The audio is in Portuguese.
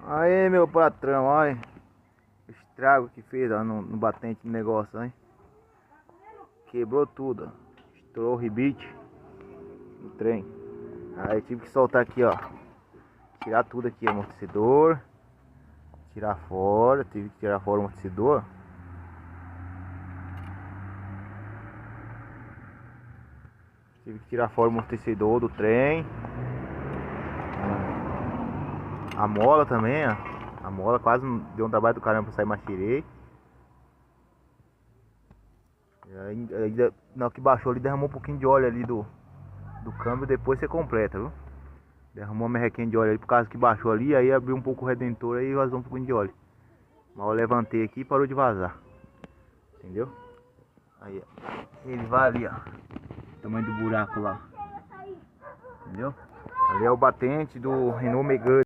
Aí, meu patrão, olha o estrago que fez ó, no batente do negócio, hein? Quebrou tudo, ó. Estourou o rebite do trem. Aí tive que soltar aqui, ó. Tirar tudo aqui, amortecedor. Tirar fora, tive que tirar fora o amortecedor. Tive que tirar fora o amortecedor do trem. A mola também, ó. A mola quase deu um trabalho do caramba pra sair, mas tirei. E ainda, na hora que baixou ali, derramou um pouquinho de óleo ali do câmbio. Depois você completa, viu? Derramou uma merrequinha de óleo ali por causa que baixou ali. Aí abriu um pouco o redentor aí e vazou um pouquinho de óleo. Mas eu levantei aqui e parou de vazar. Entendeu? Aí, ó. Ele vai ali, ó. Tamanho do buraco lá. Entendeu? Ali é o batente do Renault Megane.